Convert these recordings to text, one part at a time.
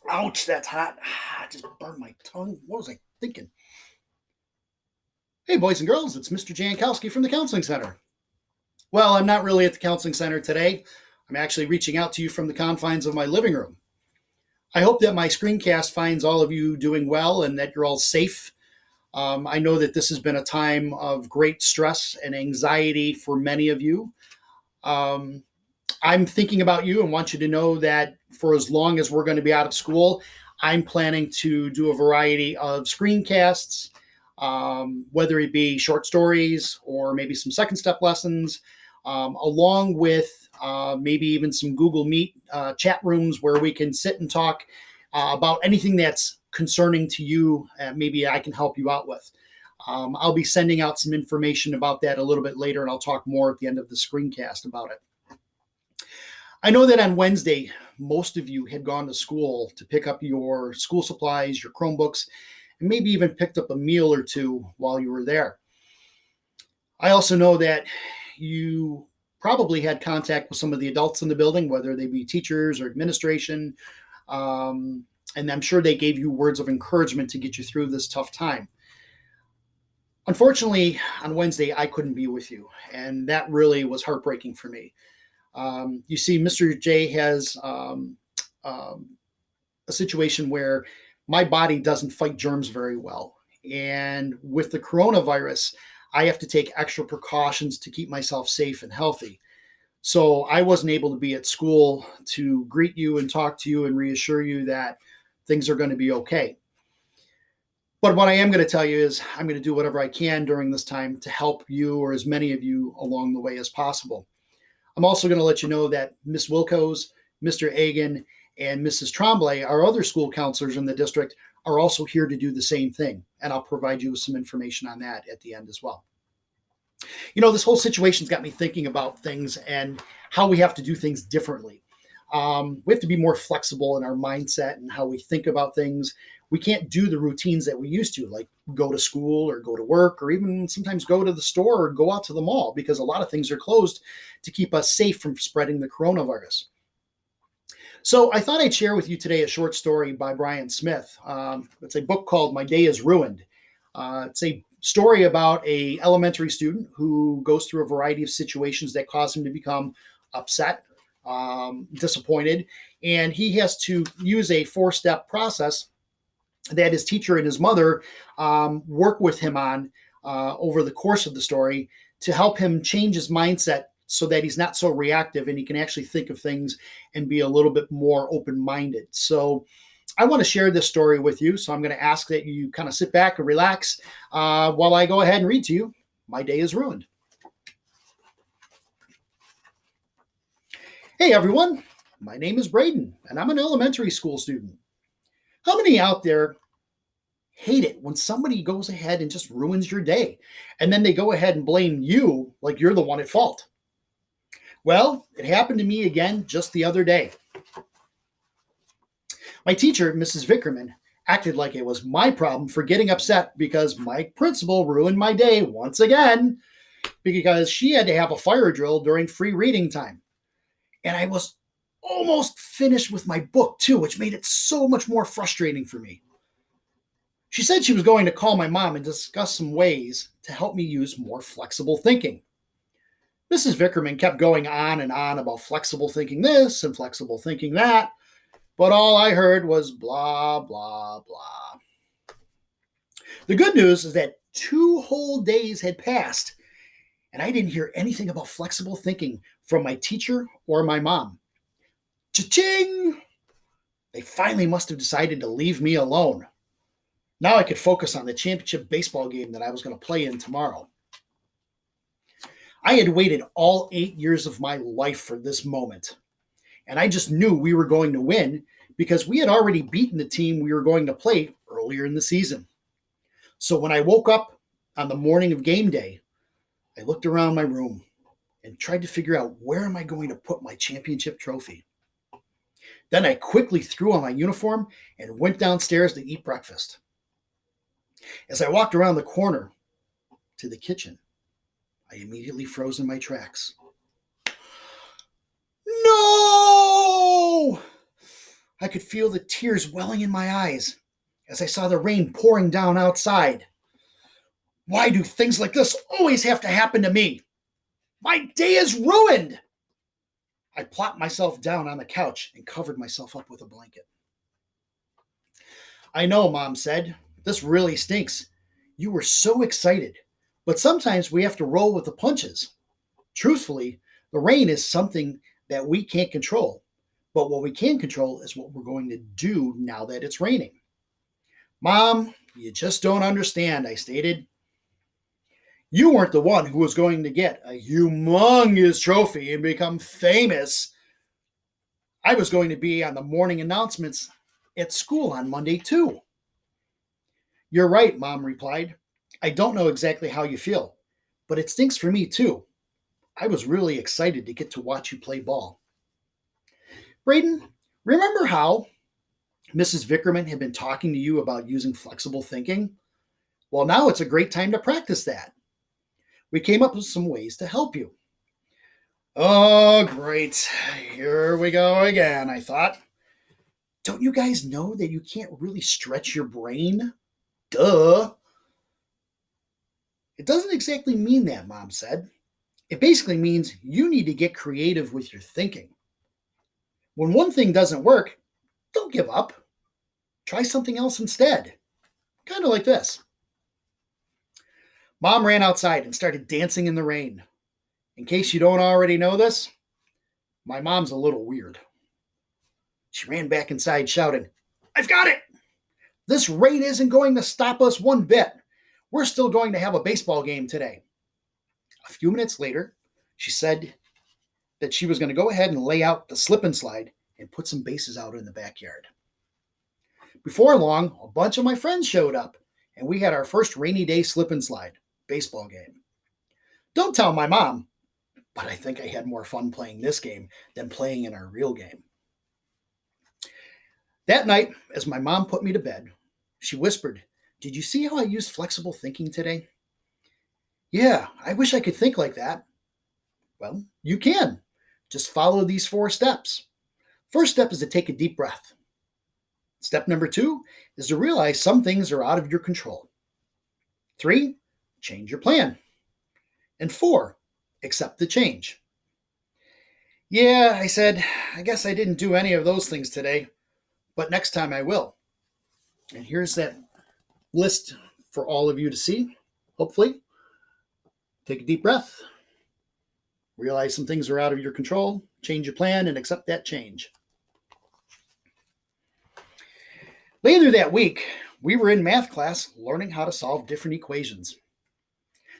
Ouch, that's hot. I just burned my tongue. What was I thinking? Hey, boys and girls, it's Mr. Jankowski from the Counseling Center. Well, I'm not really at the Counseling Center today. I'm actually reaching out to you from the confines of my living room. I hope that my screencast finds all of you doing well and that you're all safe. I know that this has been a time of great stress and anxiety for many of you. Um, I'm thinking about you and want you to know that for as long as we're going to be out of school, I'm planning to do a variety of screencasts, whether it be short stories or maybe some second step lessons, along with maybe even some Google Meet chat rooms where we can sit and talk about anything that's concerning to you. Maybe I can help you out with. I'll be sending out some information about that a little bit later, and I'll talk more at the end of the screencast about it. I know that on Wednesday, most of you had gone to school to pick up your school supplies, your Chromebooks, and maybe even picked up a meal or two while you were there. I also know that you probably had contact with some of the adults in the building, whether they be teachers or administration, and I'm sure they gave you words of encouragement to get you through this tough time. Unfortunately, on Wednesday, I couldn't be with you, and that really was heartbreaking for me. You see, Mr. J has a situation where my body doesn't fight germs very well. And with the coronavirus, I have to take extra precautions to keep myself safe and healthy. So I wasn't able to be at school to greet you and talk to you and reassure you that things are going to be okay. But what I am going to tell you is I'm going to do whatever I can during this time to help you or as many of you along the way as possible. I'm also going to let you know that Ms. Wilco's, Mr. Agan, and Mrs. Tremblay, our other school counselors in the district, are also here to do the same thing. And I'll provide you with some information on that at the end as well. You know, this whole situation's got me thinking about things and how we have to do things differently. We have to be more flexible in our mindset and how we think about things. We can't do the routines that we used to, like go to school or go to work or even sometimes go to the store or go out to the mall, because a lot of things are closed to keep us safe from spreading the coronavirus. So I thought I'd share with you today a short story by Brian Smith. It's a book called My Day is Ruined. It's a story about a elementary student who goes through a variety of situations that cause him to become upset, disappointed, and he has to use a 4-step process that his teacher and his mother work with him on over the course of the story to help him change his mindset so that he's not so reactive and he can actually think of things and be a little bit more open-minded. So I want to share this story with you. So I'm going to ask that you kind of sit back and relax while I go ahead and read to you My Day is Ruined. Hey everyone, my name is Braden and I'm an elementary school student. How many out there hate it when somebody goes ahead and just ruins your day and then they go ahead and blame you like you're the one at fault? Well, it happened to me again just the other day. My teacher, Mrs. Vickerman, acted like it was my problem for getting upset because my principal ruined my day once again because she had to have a fire drill during free reading time. And I was almost finished with my book too, which made it so much more frustrating for me. She said she was going to call my mom and discuss some ways to help me use more flexible thinking. Mrs. Vickerman kept going on and on about flexible thinking this and flexible thinking that, but all I heard was blah, blah, blah. The good news is that 2 whole days had passed, and I didn't hear anything about flexible thinking from my teacher or my mom. Cha-ching! They finally must have decided to leave me alone. Now I could focus on the championship baseball game that I was going to play in tomorrow. I had waited all 8 years of my life for this moment, and I just knew we were going to win because we had already beaten the team we were going to play earlier in the season. So when I woke up on the morning of game day, I looked around my room and tried to figure out where am I going to put my championship trophy. Then I quickly threw on my uniform and went downstairs to eat breakfast. As I walked around the corner to the kitchen, I immediately froze in my tracks. No! I could feel the tears welling in my eyes as I saw the rain pouring down outside. Why do things like this always have to happen to me? My day is ruined! I plopped myself down on the couch and covered myself up with a blanket. I know, Mom said. This really stinks. You were so excited. But sometimes we have to roll with the punches. Truthfully, the rain is something that we can't control. But what we can control is what we're going to do now that it's raining. Mom, you just don't understand, I stated. You weren't the one who was going to get a humongous trophy and become famous. I was going to be on the morning announcements at school on Monday, too. You're right, Mom replied. I don't know exactly how you feel, but it stinks for me, too. I was really excited to get to watch you play ball. Braden, remember how Mrs. Vickerman had been talking to you about using flexible thinking? Well, now it's a great time to practice that. We came up with some ways to help you. Oh, great. Here we go again, I thought. Don't you guys know that you can't really stretch your brain? Duh. It doesn't exactly mean that, Mom said. It basically means you need to get creative with your thinking. When one thing doesn't work, don't give up. Try something else instead. Kind of like this. Mom ran outside and started dancing in the rain. In case you don't already know this, my mom's a little weird. She ran back inside shouting, I've got it! This rain isn't going to stop us one bit. We're still going to have a baseball game today. A few minutes later, she said that she was going to go ahead and lay out the slip and slide and put some bases out in the backyard. Before long, a bunch of my friends showed up, and we had our first rainy day slip and slide baseball game. Don't tell my mom, but I think I had more fun playing this game than playing in our real game. That night, as my mom put me to bed, she whispered, Did you see how I used flexible thinking today? Yeah, I wish I could think like that. Well, you can. Just follow these 4 steps. First step is to take a deep breath. Step number 2 is to realize some things are out of your control. 3, change your plan. And 4, accept the change. Yeah, I said, I guess I didn't do any of those things today, but next time I will. And here's that list for all of you to see, hopefully. Take a deep breath. Realize some things are out of your control. Change your plan and accept that change. Later that week, we were in math class learning how to solve different equations.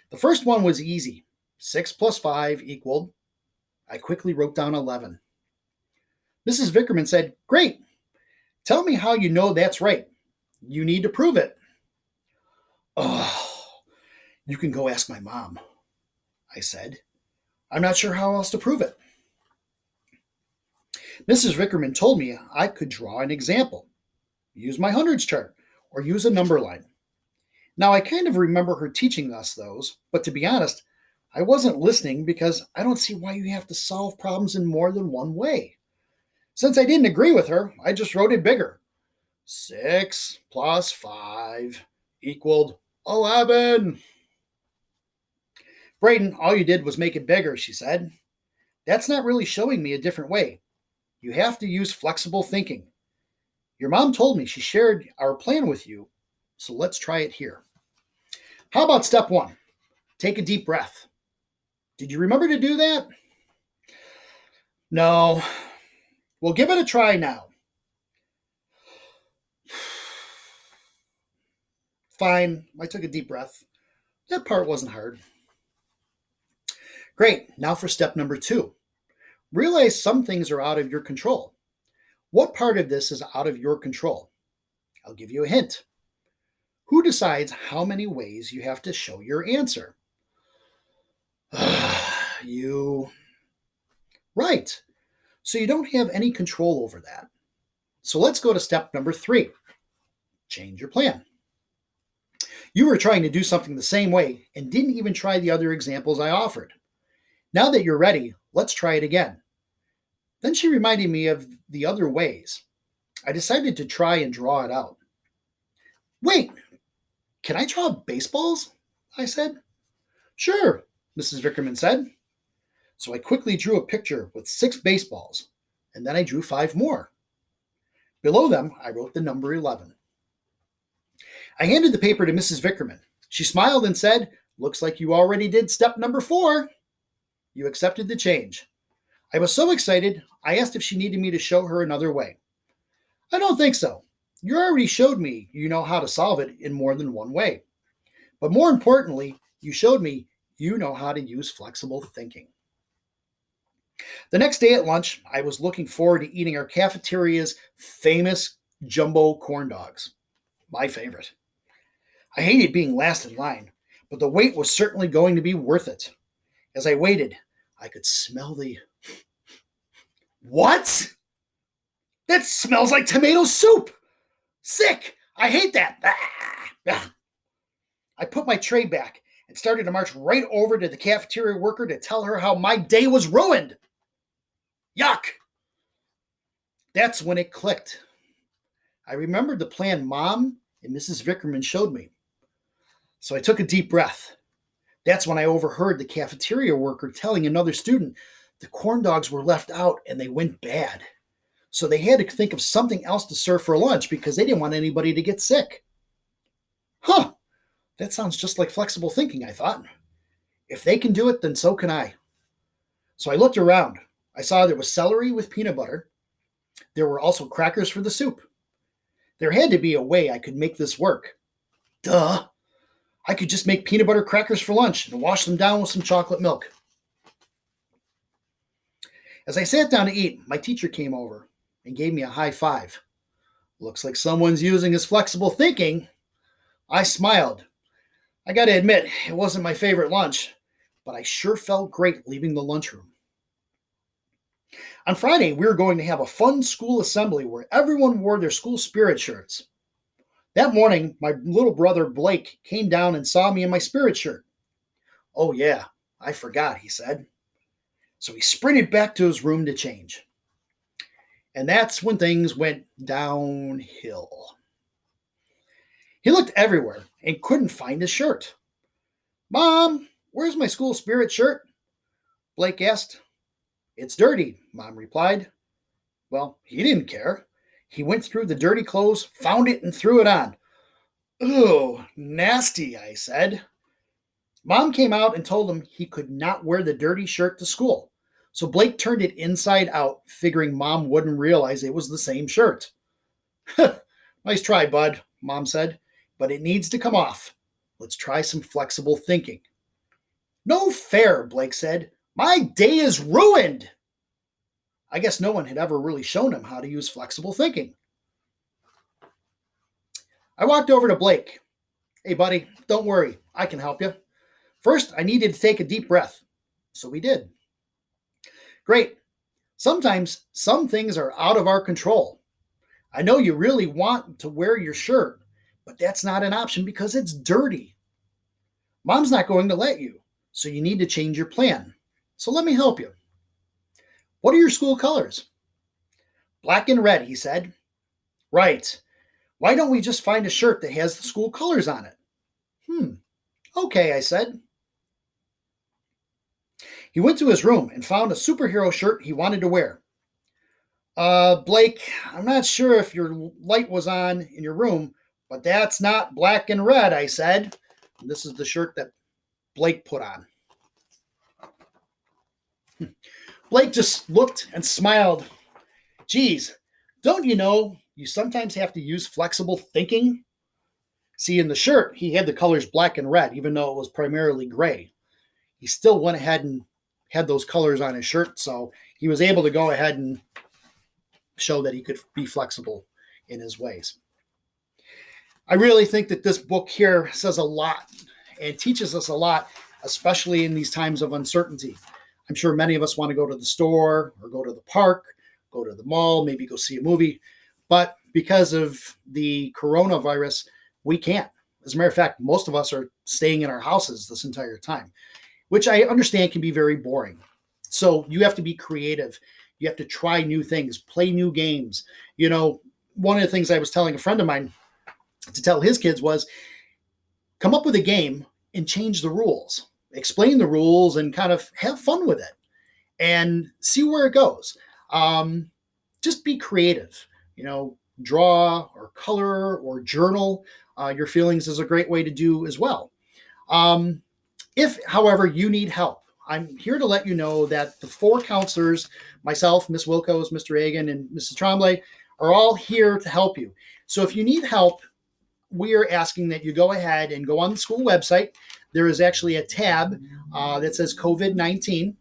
The first one was easy. 6 plus 5 equaled. I quickly wrote down 11. Mrs. Vickerman said, Great. Tell me how you know that's right. You need to prove it. Oh, you can go ask my mom, I said. I'm not sure how else to prove it. Mrs. Vickerman told me I could draw an example, use my hundreds chart, or use a number line. Now, I kind of remember her teaching us those, but to be honest, I wasn't listening because I don't see why you have to solve problems in more than one way. Since I didn't agree with her, I just wrote it bigger. 6 plus 5 equaled 11. Braden, all you did was make it bigger, she said. That's not really showing me a different way. You have to use flexible thinking. Your mom told me she shared our plan with you, so let's try it here. How about step 1? Take a deep breath. Did you remember to do that? No. Well, give it a try now. Fine, I took a deep breath. That part wasn't hard. Great, now for step number 2. Realize some things are out of your control. What part of this is out of your control? I'll give you a hint. Who decides how many ways you have to show your answer? You. Right. So you don't have any control over that. So let's go to step number 3. Change your plan. You were trying to do something the same way and didn't even try the other examples I offered. Now that you're ready, let's try it again. Then she reminded me of the other ways. I decided to try and draw it out. Wait, can I draw baseballs? I said. Sure, Mrs. Vickerman said. So I quickly drew a picture with 6 baseballs, and then I drew 5 more. Below them, I wrote the number 11. I handed the paper to Mrs. Vickerman. She smiled and said, "Looks like you already did step number 4. You accepted the change." I was so excited, I asked if she needed me to show her another way. "I don't think so. You already showed me you know how to solve it in more than one way. But more importantly, you showed me you know how to use flexible thinking." The next day at lunch, I was looking forward to eating our cafeteria's famous jumbo corn dogs. My favorite. I hated being last in line, but the wait was certainly going to be worth it. As I waited, I could smell the. What? That smells like tomato soup! Sick! I hate that! I put my tray back and started to march right over to the cafeteria worker to tell her how my day was ruined. Yuck! That's when it clicked. I remembered the plan Mom and Mrs. Vickerman showed me. So I took a deep breath. That's when I overheard the cafeteria worker telling another student the corn dogs were left out and they went bad. So they had to think of something else to serve for lunch because they didn't want anybody to get sick. Huh, that sounds just like flexible thinking, I thought. If they can do it, then so can I. So I looked around. I saw there was celery with peanut butter. There were also crackers for the soup. There had to be a way I could make this work. Duh! I could just make peanut butter crackers for lunch and wash them down with some chocolate milk. As I sat down to eat, my teacher came over and gave me a high five. Looks like someone's using his flexible thinking. I smiled. I got to admit, it wasn't my favorite lunch, but I sure felt great leaving the lunchroom. On Friday, we were going to have a fun school assembly where everyone wore their school spirit shirts. That morning, my little brother Blake came down and saw me in my spirit shirt. "Oh yeah, I forgot," he said. So he sprinted back to his room to change. And that's when things went downhill. He looked everywhere and couldn't find his shirt. "Mom, where's my school spirit shirt?" Blake asked. "It's dirty," Mom replied. Well, he didn't care. He went through the dirty clothes, found it, and threw it on. "Ooh, nasty," I said. Mom came out and told him he could not wear the dirty shirt to school. So Blake turned it inside out, figuring Mom wouldn't realize it was the same shirt. "Nice try, bud," Mom said, "but it needs to come off. Let's try some flexible thinking." "No fair," Blake said. "My day is ruined." I guess no one had ever really shown him how to use flexible thinking. I walked over to Blake. "Hey, buddy, don't worry. I can help you. First, I needed to take a deep breath." So we did. "Great. Sometimes some things are out of our control. I know you really want to wear your shirt, but that's not an option because it's dirty. Mom's not going to let you, so you need to change your plan. So let me help you. What are your school colors?" "Black and red," he said. "Right. Why don't we just find a shirt that has the school colors on it?" Okay, I said. He went to his room and found a superhero shirt he wanted to wear. Blake, I'm not sure if your light was on in your room, but that's not black and red," I said. And this is the shirt that Blake put on. Blake just looked and smiled. "Geez, don't you know you sometimes have to use flexible thinking?" See, in the shirt, he had the colors black and red, even though it was primarily gray. He still went ahead and had those colors on his shirt, so he was able to go ahead and show that he could be flexible in his ways. I really think that this book here says a lot and teaches us a lot, especially in these times of uncertainty. I'm sure many of us want to go to the store or go to the park, go to the mall, maybe go see a movie, but because of the coronavirus, we can't. As a matter of fact, most of us are staying in our houses this entire time, which I understand can be very boring. So you have to be creative. You have to try new things, play new games, one of the things I was telling a friend of mine to tell his kids was come up with a game and change the rules, explain the rules, and kind of have fun with it and see where it goes. Just be creative, draw or color or journal your feelings is a great way to do as well. If, however, you need help, I'm here to let you know that the 4 counselors, myself, Ms. Wilkos, Mr. Agan, and Mrs. Tremblay, are all here to help you. So if you need help, we are asking that you go ahead and go on the school website. There is actually a tab that says COVID-19.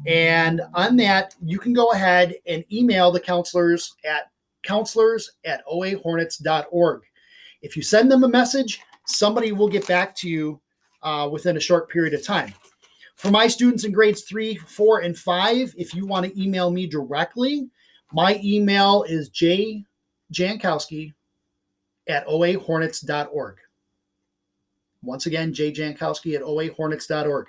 And on that, you can go ahead and email the counselors at counselors@oahornets.org. If you send them a message, somebody will get back to you within a short period of time. For my students in grades 3, 4, and 5, if you want to email me directly, my email is jjankowski@oahornets.org. Once again, jjankowski@oahornets.org.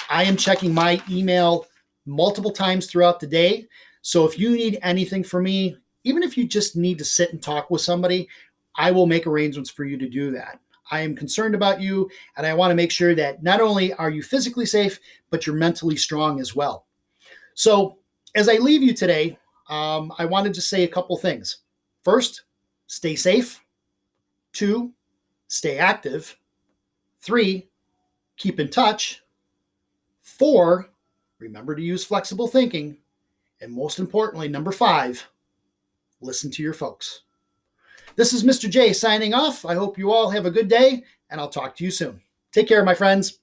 I am checking my email multiple times throughout the day. So if you need anything from me, even if you just need to sit and talk with somebody, I will make arrangements for you to do that. I am concerned about you, and I want to make sure that not only are you physically safe, but you're mentally strong as well. So as I leave you today, I wanted to say a couple things. First, stay safe. 2, stay active. 3, keep in touch. 4, remember to use flexible thinking. And most importantly, number 5, listen to your folks. This is Mr. J signing off. I hope you all have a good day, and I'll talk to you soon. Take care, my friends.